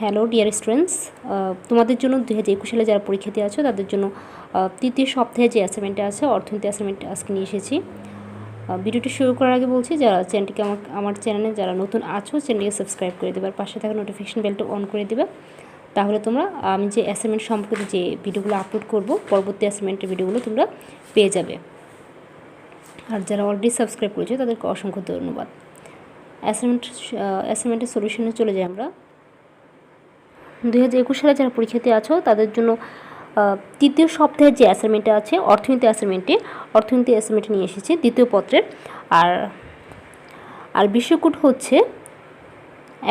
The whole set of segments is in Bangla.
হ্যালো ডিয়ার স্টুডেন্টস, তোমাদের জন্য 2021 সালে যারা পরীক্ষার্থী আছো তাদের জন্য তৃতীয় সপ্তাহে যে অ্যাসাইনমেন্টটা আছে অর্থনীতি অ্যাসাইনমেন্ট আজকে নিয়ে এসেছি। ভিডিওটি শুরু করার আগে বলছি, যারা চ্যানেলটিকে আমার চ্যানেলে যারা নতুন আছো চ্যানেলটিকে সাবস্ক্রাইব করে দেবে আর পাশে থাকা নোটিফিকেশন বেলটা অন করে দেবে। তাহলে তোমরা আমি যে অ্যাসাইনমেন্ট সম্পর্কে যে ভিডিওগুলো আপলোড করব পরবর্তী অ্যাসাইনমেন্টের ভিডিওগুলো তোমরা পেয়ে যাবে। আর যারা অলরেডি সাবস্ক্রাইব করেছো তাদেরকে অসংখ্য ধন্যবাদ। অ্যাসাইনমেন্টের সলিউশনে চলে যাই আমরা। 2021 সালে যারা পরীক্ষার্থী আছো তাদের জন্য তৃতীয় সপ্তাহের যে অ্যাসাইনমেন্টটা আছে অর্থনীতি অ্যাসাইনমেন্টে নিয়ে এসেছি দ্বিতীয় পত্রের। আর বিষয়কোড হচ্ছে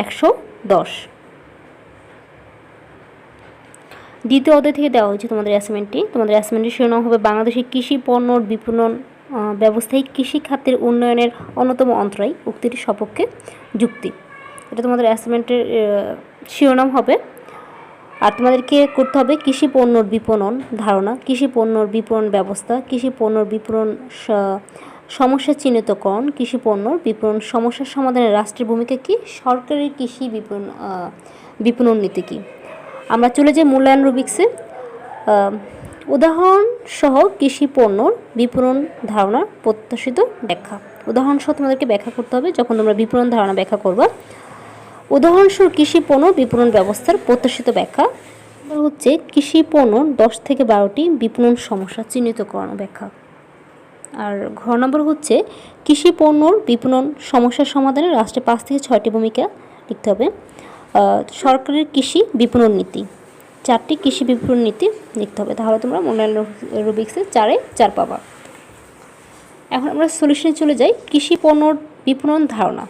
110। দ্বিতীয় অধ্যায় থেকে দেওয়া হয়েছে তোমাদের অ্যাসাইনমেন্টের শিরোনাম হবে বাংলাদেশের কৃষি পণ্যর বিপণন ব্যবস্থায় কৃষি খাতের উন্নয়নের অন্যতম অন্তরায় উক্তিটির সপক্ষে যুক্তি। এটা তোমাদের অ্যাসাইনমেন্টের শিরোনাম হবে। আর তোমাদেরকে করতে হবে কৃষি পণ্যর বিপণন ধারণা, কৃষি পণ্যর বিপণন ব্যবস্থা, কৃষি পণ্যর বিপণন সমস্যা চিহ্নিতকরণ, কৃষি পণ্যর বিপণন সমস্যার সমাধানে রাষ্ট্রের ভূমিকা কী, সরকারের কৃষি বিপণন নীতি কী। আমরা চলে যাই মূল্যায়ন রুবিক্সে। উদাহরণসহ কৃষি পণ্যর বিপণন ধারণার প্রত্যাশিত ব্যাখ্যা। উদাহরণসহ তোমাদেরকে ব্যাখ্যা করতে হবে যখন তোমরা বিপণন ধারণা ব্যাখ্যা করবা। উদাহরণস্বরূপ কৃষি পণ্য বিপণন ব্যবস্থার প্রত্যাশিত ব্যাখ্যা হচ্ছে কৃষি পণ্য 10 থেকে 12টি বিপণন সমস্যা চিহ্নিতকরণ ব্যাখ্যা। আর ঘ নম্বর হচ্ছে কৃষি পণ্যর বিপণন সমস্যার সমাধানে রাষ্ট্রের 5 থেকে 6টি ভূমিকা লিখতে হবে। সরকারের কৃষি বিপণন নীতি, 4টি কৃষি বিপণন নীতি লিখতে হবে। তাহলে তোমরা মূল্যায়ন রুবিক্সে 4-4 পাবা। এখন আমরা সলিউশনে চলে যাই। কৃষি পণ্যর বিপণন ধারণা।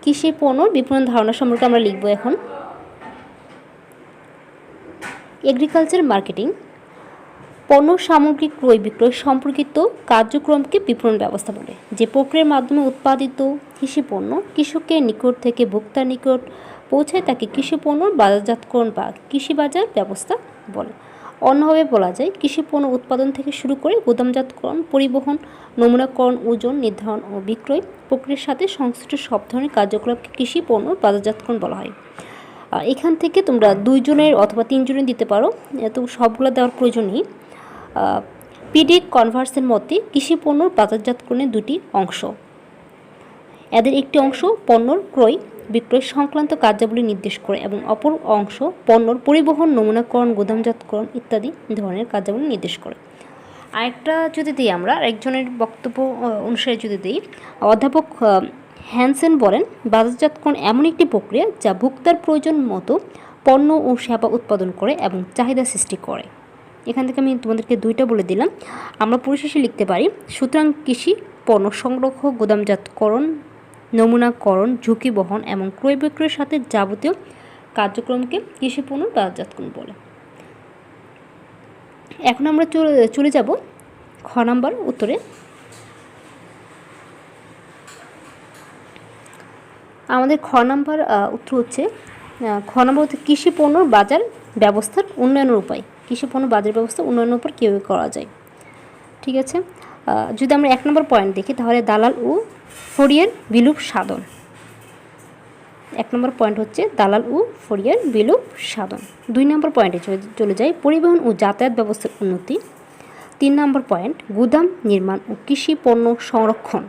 কৃষি পণ্যর বিপণন ধারণা সম্পর্কে আমরা লিখব এখন। এগ্রিকালচার মার্কেটিং পণ্য সামগ্রী ক্রয় বিক্রয় সম্পর্কিত কার্যক্রমকে বিপণন ব্যবস্থা বলে। যে প্রক্রিয়ার মাধ্যমে উৎপাদিত কৃষি পণ্য কৃষকের নিকট থেকে ভোক্তার নিকট পৌঁছায় তাকে কৃষি পণ্যর বাজারজাতকরণ বা কৃষি বাজার ব্যবস্থা বলে। অন্যভাবে বলা যায় কৃষি পণ্য উৎপাদন থেকে শুরু করে গুদামজাতকরণ, পরিবহন, নমুনাকরণ, ওজন নির্ধারণ ও বিক্রয় প্রক্রিয়ার সাথে সংশ্লিষ্ট সব ধরনের কার্যকলাপকে কৃষি পণ্য বাজারজাতকরণ বলা হয়। এখান থেকে তোমরা 2 জনের অথবা 3 জনের দিতে পারো, তো সবগুলো দেওয়ার প্রয়োজন নেই। পিডি কনভার্সের মতে কৃষি পণ্যর বাজারজাতকরণের 2টি অংশ। এদের একটি অংশ পণ্যর ক্রয় বিক্রয় সংক্রান্ত কার্যাবলী নির্দেশ করে এবং অপর অংশ পণ্যর পরিবহন, নমুনাকরণ, গুদামজাতকরণ ইত্যাদি ধরনের কার্যাবলী নির্দেশ করে। আরেকটা যদি দিই আমরা আরেকজনের বক্তব্য অনুসারে যদি দিই, অধ্যাপক হ্যানসেন বলেন বাজারজাতকরণ এমন একটি প্রক্রিয়া যা ভোক্তার প্রয়োজন মতো পণ্য ও সেবা উৎপাদন করে এবং চাহিদা সৃষ্টি করে। এখান থেকে আমি তোমাদেরকে 2টা বলে দিলাম। আমরা পরিশেষে লিখতে পারি সুতরাং কৃষি পণ্য সংরক্ষণ, গুদামজাতকরণ, নমুনাকরণ, ঝুঁকি বহন এবং ক্রয় বিক্রয়ের সাথে যাবতীয় কার্যক্রমকে কৃষি পণ্য বাজারজাতকরণ বলে। এখন আমরা চলে যাব খ নাম্বার উত্তরে। আমাদের খ নাম্বার উত্তর হচ্ছে কৃষি পণ্যর বাজার ব্যবস্থার উন্নয়নের উপায়। কৃষি পণ্য বাজার ব্যবস্থা উন্নয়নের উপর কীভাবে করা যায়। ঠিক আছে, যদি আমরা 1 নম্বর পয়েন্ট দেখি তাহলে দালাল ও ফড়িয়ার বিলুপ সাধন। 1 নম্বর পয়েন্ট হচ্ছে দালাল ও ফড়িয়ার বিলুপ সাধন। 2 নম্বর পয়েন্টে চলে যায় পরিবহন ও যাতায়াত ব্যবস্থার উন্নতি। 3 নম্বর পয়েন্ট গুদাম নির্মাণ ও কৃষি পণ্য সংরক্ষণ।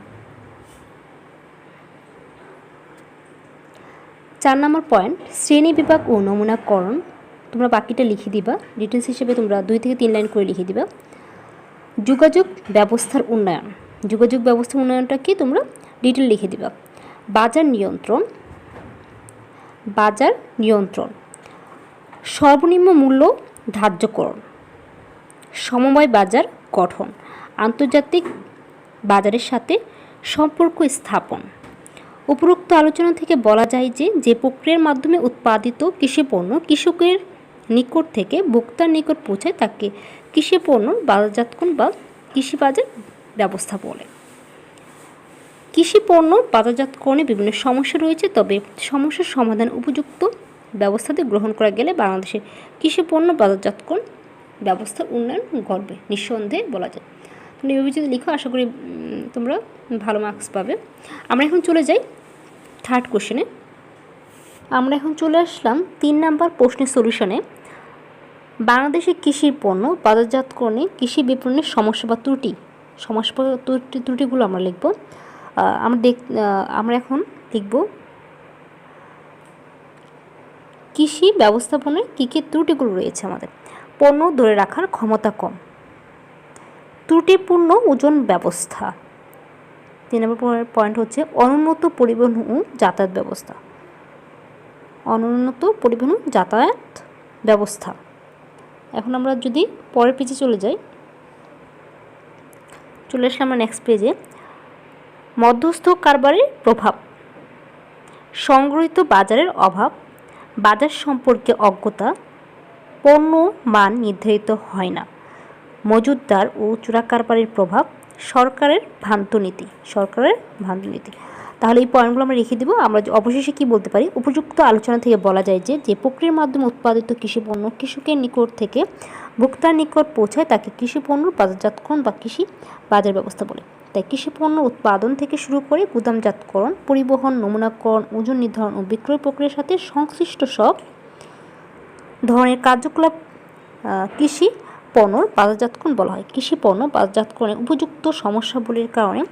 4 নম্বর পয়েন্ট শ্রেণী বিভাগ ও নমুনাকরণ। তোমরা বাকিটা লিখে দিবা, ডিটেলস হিসেবে তোমরা 2 থেকে 3 লাইন করে লিখে দিবা। যোগাযোগ ব্যবস্থার উন্নয়ন। যোগাযোগ ব্যবস্থার উন্নয়নটা কি তোমরা ডিটেল লিখে দিবা। বাজার নিয়ন্ত্রণ, সর্বনিম্ন মূল্য ধার্যকরণ, সমবায় বাজার গঠন, আন্তর্জাতিক বাজারের সাথে সম্পর্ক স্থাপন। উপরোক্ত আলোচনা থেকে বলা যায় যে প্রক্রিয়ার মাধ্যমে উৎপাদিত কৃষি পণ্য কৃষকের নিকট থেকে ভোক্তার নিকট পৌঁছায় তাকে কৃষি পণ্য বাজারজাতকরণ বা কৃষি বাজার ব্যবস্থা বলে। কৃষি পণ্য বাজারজাতকরণে বিভিন্ন সমস্যা রয়েছে, তবে সমস্যার সমাধান উপযুক্ত ব্যবস্থাতে গ্রহণ করা গেলে বাংলাদেশের কৃষি পণ্য বাজারজাতকরণ ব্যবস্থার উন্নয়ন ঘটবে নিঃসন্দেহে বলা যায়। তোমরা এভাবে যদি লিখো আশা করি তোমরা ভালো মার্কস পাবে। আমরা এখন চলে যাই 3rd কোশ্চেনে। আমরা এখন চলে আসলাম 3 নাম্বার প্রশ্নের সলিউশনে। বাংলাদেশে কৃষির পণ্য বাজারজাতকরণে কৃষি বিপণনের সমস্যা বা ত্রুটিগুলো আমরা লিখব। আমরা এখন লিখব কৃষি ব্যবস্থাপনায় কী কী ত্রুটিগুলো রয়েছে আমাদের। পণ্য ধরে রাখার ক্ষমতা কম, ত্রুটিপূর্ণ ওজন ব্যবস্থা। 3 নম্বর পয়েন্ট হচ্ছে অনুন্নত পরিবহন ও যাতায়াত ব্যবস্থা। অনুন্নত পরিবহন ও যাতায়াত ব্যবস্থা। এখন আমরা যদি পরের পেজে চলে যাই, চলে আসলে আমরা নেক্সট পেজে। মধ্যস্থ কারবারের প্রভাব, সংগৃহীত বাজারের অভাব, বাজার সম্পর্কে অজ্ঞতা, পণ্য মান নির্ধারিত হয় না, মজুতদার ও চোরা কারবারের প্রভাব, সরকারের ভ্রান্ত নীতি। তাহলে এই পয়েন্টগুলো আমরা রেখে দেবো। আমরা অবশেষে কি বলতে পারি, উপযুক্ত আলোচনা থেকে বলা যায় যে প্রক্রিয়ার মাধ্যমে উৎপাদিত কৃষিপণ্য কৃষকের নিকট থেকে ভোক্তার নিকট পৌঁছায় তাকে কৃষিপণ্য বাজারজাতকরণ বা কৃষি বাজার ব্যবস্থা বলে। তাই কৃষিপণ্য উৎপাদন থেকে শুরু করে গুদামজাতকরণ, পরিবহন, নমুনাকরণ, ওজন নির্ধারণ ও বিক্রয় প্রক্রিয়ার সাথে সংশ্লিষ্ট সব ধরনের কার্যকলাপ কৃষি পণ্যর বাজারজাতকরণ বলা হয়। কৃষি পণ্য বাজারজাতকরণের উপযুক্ত সমস্যাগুলির কারণে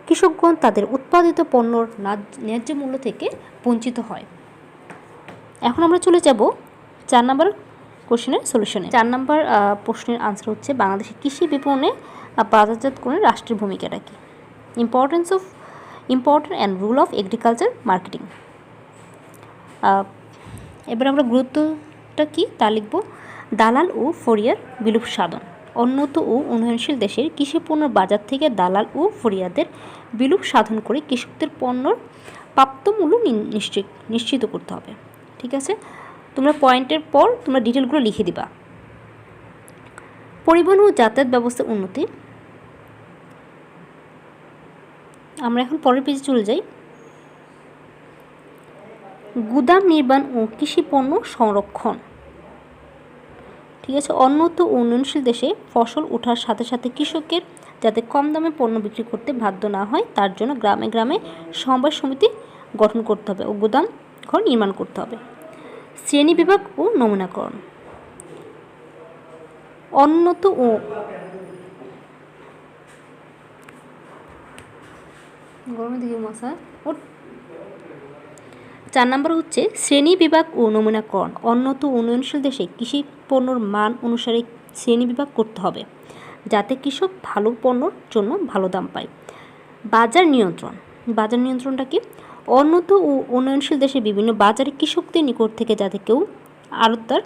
কৃষকগণ তাদের উৎপাদিত পণ্যর ন্যায্য মূল্য থেকে বঞ্চিত হয়। এখন আমরা চলে যাব 4 নম্বর কোশ্চেনের সলিউশনে। 4 নম্বর প্রশ্নের আনসার হচ্ছে বাংলাদেশের কৃষি বিপণনে বাজারজাতকরণের রাষ্ট্রের ভূমিকাটা কী। Important and rule of agriculture marketing. এবার আমরা গুরুত্বটা কী তা লিখব। দালাল ও ফরিয়ার বিলুপ সাধন। উন্নত ও উন্নয়নশীল দেশের কৃষিপণ্যের বাজার থেকে দালাল ও ফরিয়াদের বিলুপ সাধন করে কৃষকদের পণ্যর প্রাপ্ত মূল্য নিশ্চিত করতে হবে। ঠিক আছে, তোমরা পয়েন্টের পর তোমরা ডিটেলগুলো লিখে দিবা। পরিবহন ও যাতায়াত ব্যবস্থার উন্নতি। আমরা এখন পরের পেজে চলে যাই। গুদাম নির্মাণ ও কৃষি পণ্য সংরক্ষণ। ঠিক আছে, উন্নত ও উন্নয়নশীল দেশে ফসল ওঠার সাথে সাথে কৃষকের যাতে কম দামে পণ্য বিক্রি করতে বাধ্য না হয় তার জন্য গ্রামে গ্রামে সমবায় সমিতি গঠন করতে হবে ও গুদাম ঘর নির্মাণ করতে হবে। শ্রেণী বিভাগ ও নমুনাকরণ। উন্নত ও 4 নম্বর হচ্ছে শ্রেণী বিভাগ ও নমুনাকরণ। উন্নত উন্নয়নশীল দেশে কৃষি পণ্যর মান অনুসারে শ্রেণী বিভাগ করতে হবে যাতে কৃষক ভালো পণ্যর জন্য ভালো দাম পায়। বাজার নিয়ন্ত্রণটা কি? উন্নত ও উন্নয়নশীল দেশে বিভিন্ন বাজারে কৃষকদের নিকট থেকে যাতে কেউ আড়তদার,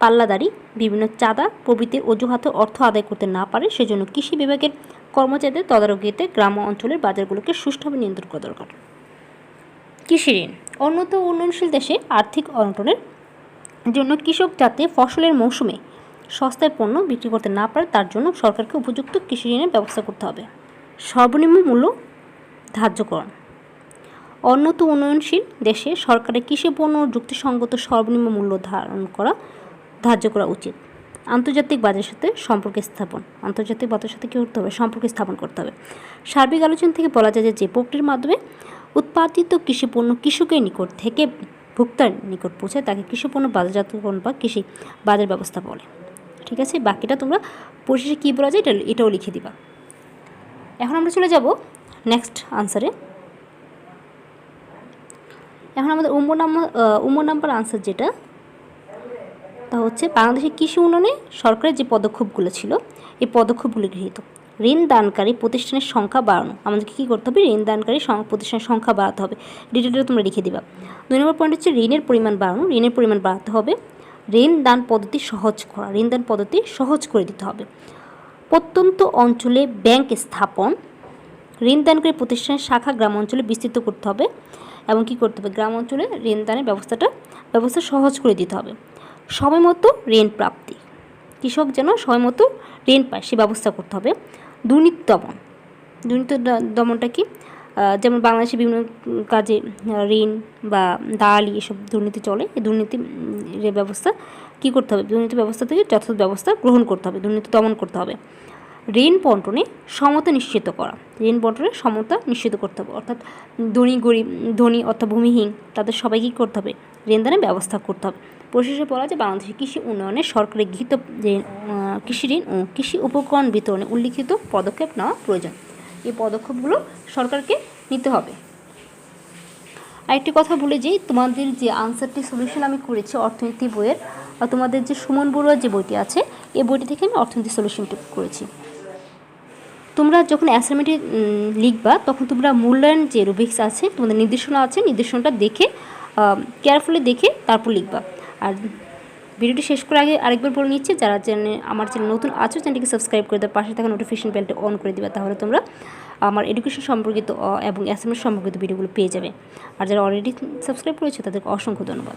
পাল্লাদারি, বিভিন্ন চাঁদা প্রভৃতির অজুহাতে অর্থ আদায় করতে না পারে সেজন্য কৃষি বিভাগের কর্মচারীদের তদারকিতে গ্রাম অঞ্চলের বাজারগুলোকে সুষ্ঠুভাবে নিয়ন্ত্রণ করা দরকার। কৃষি ঋণ। উন্নত ও উন্নয়নশীল দেশে আর্থিক অনটনের জন্য কৃষক যাতে ফসলের মৌসুমে সস্তায় পণ্য বিক্রি করতে না পারে তার জন্য সরকারকে উপযুক্ত কৃষি ঋণের ব্যবস্থা করতে হবে। সর্বনিম্ন মূল্য ধার্যকরণ। উন্নত উন্নয়নশীল দেশে সরকারের কৃষি পণ্য যুক্তিসঙ্গত সর্বনিম্ন মূল্য ধার্য করা উচিত। আন্তর্জাতিক বাজারের সাথে সম্পর্ক স্থাপন। আন্তর্জাতিক বাজারের সাথে কী করতে হবে? সম্পর্ক স্থাপন করতে হবে। সার্বিক আলোচনা থেকে বলা যায় যে প্রক্রিয়ার মাধ্যমে উৎপাদিত কৃষিপণ্য কৃষকের নিকট থেকে ভোক্তার নিকট পৌঁছায় তাকে কৃষিপণ্য বাজারজাতকরণ বা কৃষি বাজার ব্যবস্থা বলে। ঠিক আছে, বাকিটা তোমরা পরিশেষে কী বলা যায় এটাও লিখে দিবা। এখন আমরা চলে যাব নেক্সট আনসারে। এখন আমাদের উম্ম নাম্বার আনসার যেটা তা হচ্ছে বাংলাদেশের কৃষি উন্নয়নে সরকারের যে পদক্ষেপগুলো ছিল এই পদক্ষেপগুলো গৃহীত। ঋণ দানকারী প্রতিষ্ঠানের সংখ্যা বাড়ানো। আমাদেরকে কী করতে হবে? ঋণ দানকারী প্রতিষ্ঠানের সংখ্যা বাড়াতে হবে। ডিটেলটা তোমরা লিখে দিবা। 2 নম্বর পয়েন্ট হচ্ছে ঋণের পরিমাণ বাড়ানো। ঋণের পরিমাণ বাড়াতে হবে। ঋণ দান পদ্ধতি সহজ করা। ঋণ দান পদ্ধতি সহজ করে দিতে হবে। প্রত্যন্ত অঞ্চলে ব্যাংক স্থাপন। ঋণ দানকারী প্রতিষ্ঠানের শাখা গ্রাম অঞ্চলে বিস্তৃত করতে হবে এবং কী করতে হবে? গ্রাম অঞ্চলে ঋণ দানের ব্যবস্থা সহজ করে দিতে হবে। সময়মতো ঋণ প্রাপ্তি। কৃষক যেন সময়মতো ঋণ পায় সে ব্যবস্থা করতে হবে। দুর্নীতি দমনটা কি? যেমন বাংলাদেশে বিভিন্ন কাজে ঋণ বা দালালি এসব দুর্নীতি চলে। এই দুর্নীতির ব্যবস্থা কী করতে হবে? দুর্নীতি ব্যবস্থা থেকে যথাযথ ব্যবস্থা গ্রহণ করতে হবে। দুর্নীতি দমন করতে হবে। ঋণ বন্টনে সমতা নিশ্চিত করা, ঋণ বন্টনে সমতা নিশ্চিত করতে হবে, অর্থাৎ ধনী গরিব, ধনী অর্থাৎ ভূমিহীন তাদের সবাইকে কী করতে হবে, ঋণদানের ব্যবস্থা করতে হবে। পরিশেষে বলা যে বাংলাদেশের কৃষি উন্নয়নে সরকারের গৃহীত কৃষি ঋণ ও কৃষি উপকরণ বিতরণে উল্লিখিত পদক্ষেপ নেওয়া প্রয়োজন। এই পদক্ষেপগুলো সরকারকে নিতে হবে। আরেকটি কথা বলে যে তোমাদের যে আনসারটি সলিউশন আমি করেছি অর্থনীতি বইয়ের, তোমাদের যে সুমন বড়ুয়ার যে বইটি আছে এই বইটি থেকে আমি অর্থনীতি সলিউশনটি করেছি। তোমরা যখন অ্যাসাইনমেন্টে লিখবা তখন তোমরা মূল্যায়ন যে রুবিক্স আছে, তোমাদের নির্দেশনা আছে, নির্দেশনাটা দেখে কেয়ারফুলি দেখে তারপর লিখবা। আর ভিডিওটি শেষ করে আগে আরেকবার বলে নিচ্ছি, যারা আমার চ্যানেল নতুন আছো চ্যানেলটিকে সাবস্ক্রাইব করে দেওয়ার পাশে থাকা নোটিফিকেশন বেলটি অন করে দেবে, তাহলে তোমরা আমার এডুকেশন সম্পর্কিত এবং অ্যাসাইনমেন্ট সম্পর্কিত ভিডিওগুলো পেয়ে যাবে। আর যারা অলরেডি সাবস্ক্রাইব করেছে তাদেরকে অসংখ্য ধন্যবাদ।